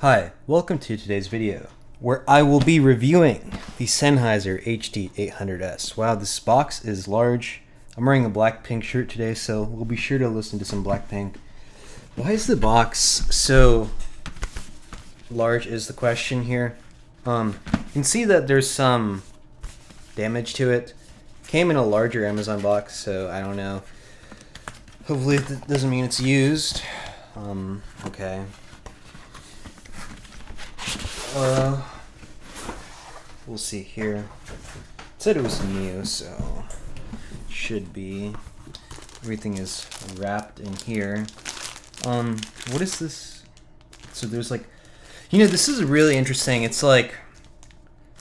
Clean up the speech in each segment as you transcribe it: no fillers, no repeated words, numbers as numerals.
Hi, welcome to today's video, where I will be reviewing the Sennheiser HD800S. Wow, this box is large. I'm wearing a Blackpink shirt today, so we'll be sure to listen to some Blackpink. Why is the box so large is the question here. You can see that there's some damage to it. Came in a larger Amazon box, so I don't know. Hopefully it doesn't mean it's used. Okay. We'll see here. It said it was new, so should be. Everything is wrapped in here. What is this? So there's like, this is really interesting. It's like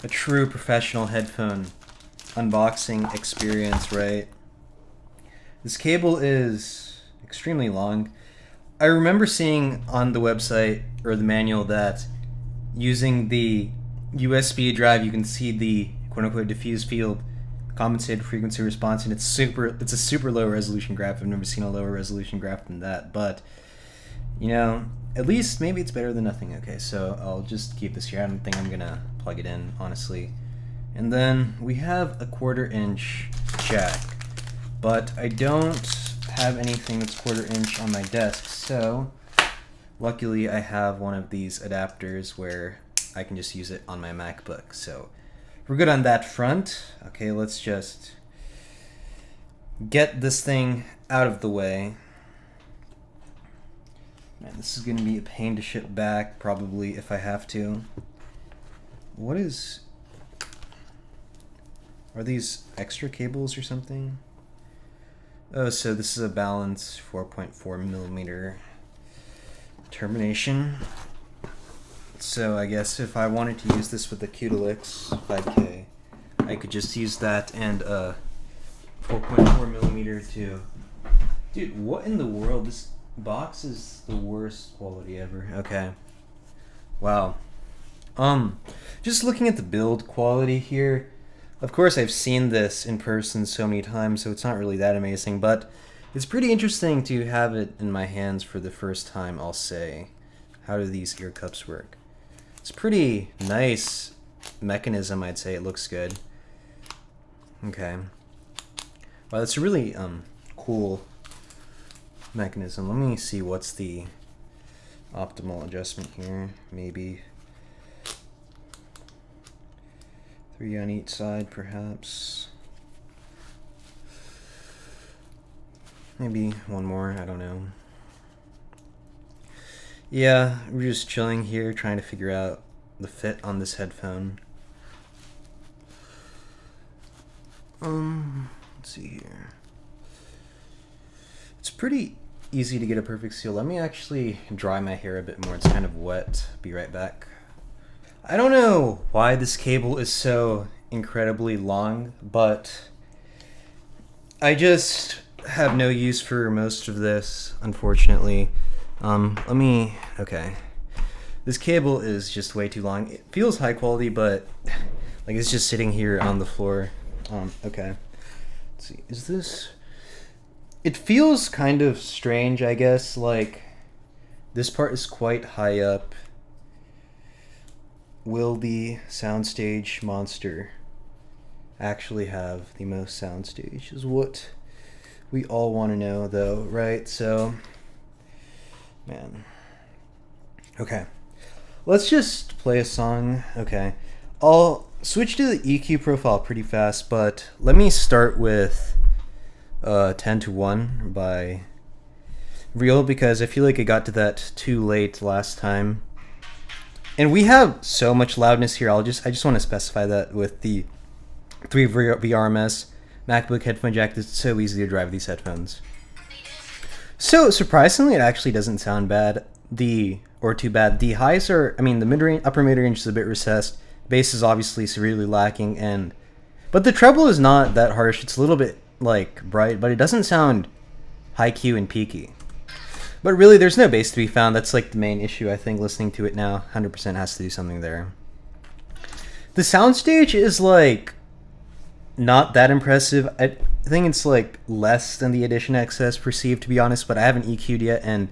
a true professional headphone unboxing experience, right? This cable is extremely long. I remember seeing on the website or the manual that using the USB drive, you can see the quote-unquote diffuse field, compensated frequency response, and it's a super low resolution graph. I've never seen a lower resolution graph than that, but at least maybe it's better than nothing. Okay, so I'll just keep this here. I don't think I'm gonna plug it in, honestly. And then we have a 1/4-inch jack, but I don't have anything that's 1/4-inch on my desk, so luckily I have one of these adapters where I can just use it on my MacBook. So we're good on that front. Okay, let's just get this thing out of the way. Man, this is going to be a pain to ship back, probably, if I have to. Are these extra cables or something? Oh, so this is a balanced 4.4mm termination. So I guess if I wanted to use this with the Q-Delix 5K, I could just use that and 4.4mm too. Dude, what in the world? This box is the worst quality ever. Okay. Wow. Just looking at the build quality here, of course I've seen this in person so many times, so it's not really that amazing, but it's pretty interesting to have it in my hands for the first time, I'll say. How do these ear cups work? It's pretty nice mechanism, I'd say. It looks good. Okay. Wow, that's a really cool mechanism. Let me see what's the optimal adjustment here. Maybe 3 on each side, perhaps. Maybe one more, I don't know. Yeah, we're just chilling here, trying to figure out the fit on this headphone. Let's see here. It's pretty easy to get a perfect seal. Let me actually dry my hair a bit more. It's kind of wet. Be right back. I don't know why this cable is so incredibly long, but I just have no use for most of this, unfortunately. Okay. This cable is just way too long. It feels high quality, but like it's just sitting here on the floor. Okay. Let's see. Is this... It feels kind of strange, I guess. Like, this part is quite high up. Will the soundstage monster actually have the most soundstage? Is what we all want to know, though, right? So, man. Okay. Let's just play a song. Okay. I'll switch to the EQ profile pretty fast, but let me start with 10:1 by Real, because I feel like I got to that too late last time. And we have so much loudness here. I just want to specify that with the 3 VRMS MacBook headphone jack. It's so easy to drive these headphones. So surprisingly, it actually doesn't sound bad. Too bad. The highs are, the mid-range, upper mid-range is a bit recessed. Bass is obviously severely lacking, but the treble is not that harsh. It's a little bit like bright, but it doesn't sound high Q and peaky. But really, there's no bass to be found. That's like the main issue, I think, listening to it now. 100% has to do something there. The soundstage is like not that impressive. I think it's like less than the Edition XS perceived, to be honest, but I haven't EQ'd yet, and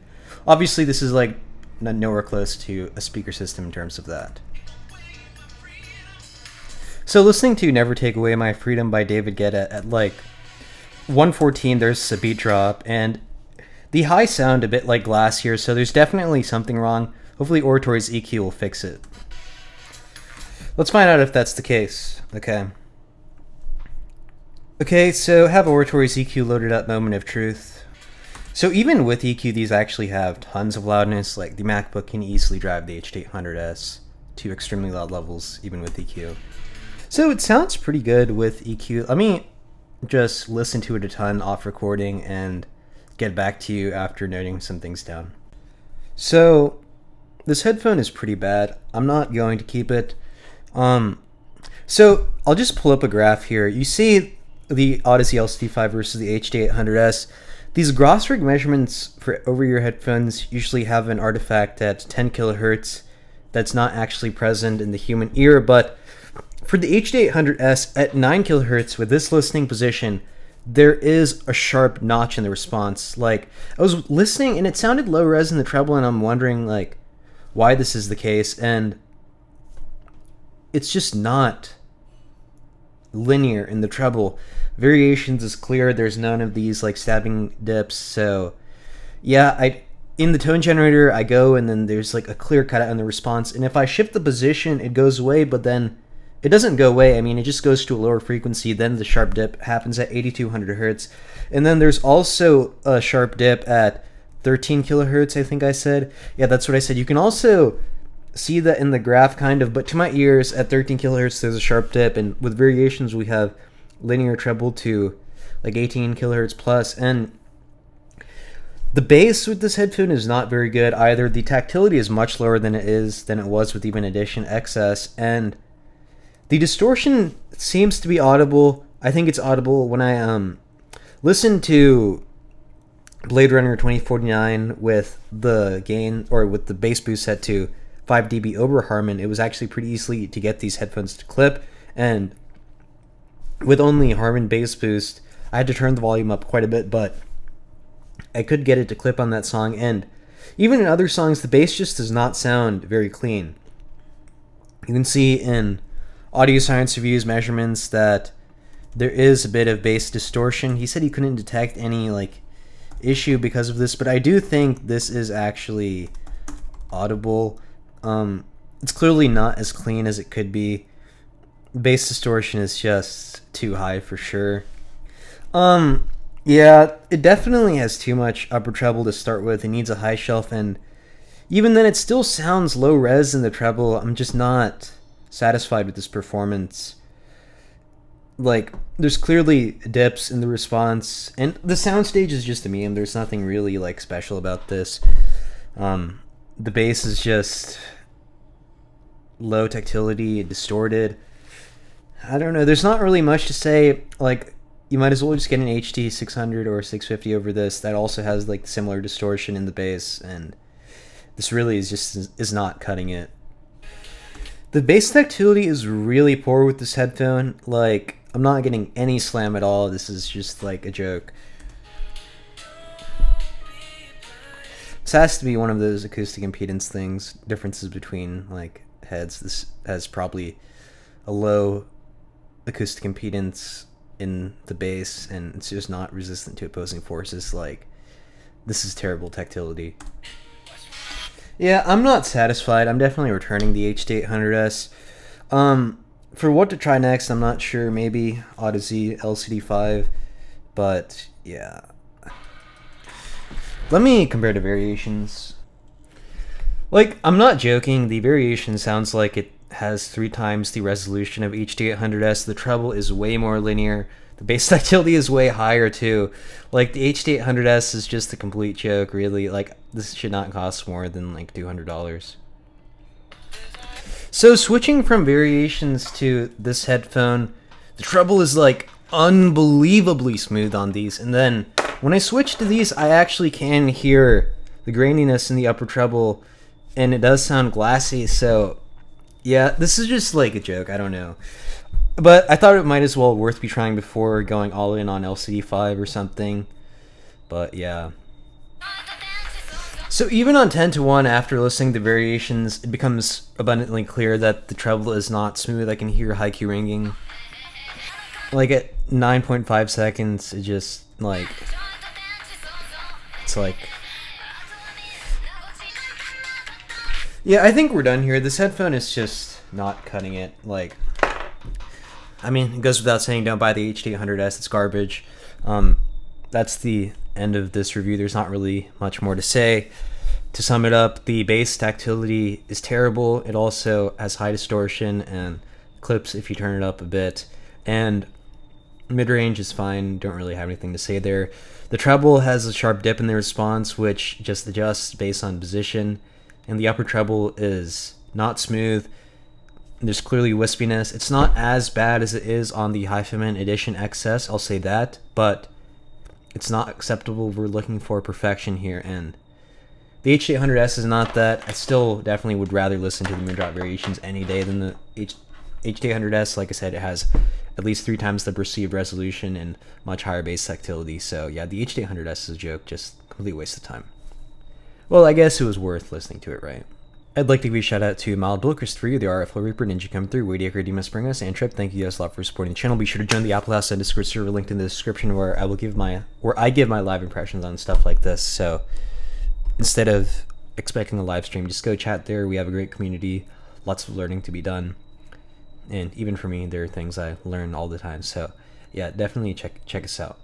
obviously this is like nowhere close to a speaker system in terms of that. So listening to Never Take Away My Freedom by David Guetta at like 114, there's a beat drop, and the highs sound a bit like glass here, so there's definitely something wrong. Hopefully Oratory's EQ will fix it. Let's find out if that's the case. Okay, so have Oratory's EQ loaded up, moment of truth. So even with EQ, these actually have tons of loudness. Like the MacBook can easily drive the HD800S to extremely loud levels, even with EQ. So it sounds pretty good with EQ. Let me just listen to it a ton off recording and get back to you after noting some things down. So this headphone is pretty bad. I'm not going to keep it. So I'll just pull up a graph here. You see the Odyssey LCD5 versus the HD800S. These gross rig measurements for over-ear headphones usually have an artifact at 10 kilohertz that's not actually present in the human ear, but for the HD800S at 9 kilohertz with this listening position, there is a sharp notch in the response. Like, I was listening and it sounded low res in the treble, and I'm wondering like why this is the case, and it's just not linear in the treble. Variations is clear. There's none of these like stabbing dips. So yeah, in the tone generator I go and then there's like a clear cutout in the response, and if I shift the position it goes away, but then it doesn't go away. I mean, it just goes to a lower frequency. Then the sharp dip happens at 8200 hertz, and then there's also a sharp dip at 13 kilohertz, I think I said. Yeah, that's what I said. You can also see that in the graph kind of, but to my ears at 13 kilohertz there's a sharp dip, and with variations we have linear treble to like 18 kilohertz plus. And the bass with this headphone is not very good either. The tactility is much lower than it was with even Edition XS, and the distortion seems to be audible. I think it's audible when I listen to Blade Runner 2049 with the gain, or with the bass boost set to 5 dB over Harman. It was actually pretty easy to get these headphones to clip, and with only Harman bass boost I had to turn the volume up quite a bit, but I could get it to clip on that song. And even in other songs the bass just does not sound very clean. You can see in Audio Science Review's measurements that there is a bit of bass distortion. He said he couldn't detect any like issue because of this, but I do think this is actually audible. It's clearly not as clean as it could be. Bass distortion is just too high for sure. Yeah, it definitely has too much upper treble to start with. It needs a high shelf, and even then it still sounds low res in the treble. I'm just not satisfied with this performance. Like, there's clearly dips in the response, and the soundstage is just a meme. There's nothing really like special about this. The bass is just low tactility, distorted. I don't know, there's not really much to say. Like, you might as well just get an HD 600 or 650 over this that also has like similar distortion in the bass, and this really is not cutting it. The bass tactility is really poor with this headphone. Like, I'm not getting any slam at all. This is just like a joke. This has to be one of those acoustic impedance things, differences between like heads. This has probably a low acoustic impedance in the bass, and it's just not resistant to opposing forces. Like, this is terrible tactility. Yeah, I'm not satisfied. I'm definitely returning the HD800S. For what to try next, I'm not sure. Maybe Odyssey LCD5, but yeah. Let me compare the variations. Like, I'm not joking. The variation sounds like it has 3 times the resolution of HD800S. The treble is way more linear. The bass tactility is way higher too. Like, the HD800S is just a complete joke, really. Like, this should not cost more than like $200. So switching from variations to this headphone, the treble is like unbelievably smooth on these, and then when I switch to these I actually can hear the graininess in the upper treble, and it does sound glassy. So yeah, this is just like a joke. I don't know, but I thought it might as well worth be trying before going all in on LCD5 or something. But yeah. So even on 10 to 1, after listening to variations, it becomes abundantly clear that the treble is not smooth. I can hear high Q ringing. Like at 9.5 seconds, it just like, it's like, yeah, I think we're done here. This headphone is just not cutting it. Like, I mean, it goes without saying, don't buy the HD800S. It's garbage. That's the end of this review. There's not really much more to say. To sum it up, the bass tactility is terrible. It also has high distortion and clips if you turn it up a bit. And mid-range is fine. Don't really have anything to say there. The treble has a sharp dip in the response, which just adjusts based on position. And the upper treble is not smooth. There's clearly wispiness. It's not as bad as it is on the HiFiMan Edition XS, I'll say that, but it's not acceptable. We're looking for perfection here, and the HD800S is not that. I still definitely would rather listen to the Moondrop variations any day than the HD800S. Like I said, it has at least 3 times the perceived resolution and much higher bass tactility. So yeah, the HD800S is a joke, just a complete waste of time. Well, I guess it was worth listening to it, right? I'd like to give a shout out to Mild Bill, Chris3, the RF Flow Reaper, Ninja Come Through, Wadiaker, Demas Springus, and Trip. Thank you guys a lot for supporting the channel. Be sure to join the Apple House and Discord server linked in the description, where I give my live impressions on stuff like this. So instead of expecting a live stream, just go chat there. We have a great community, lots of learning to be done, and even for me, there are things I learn all the time. So yeah, definitely check us out.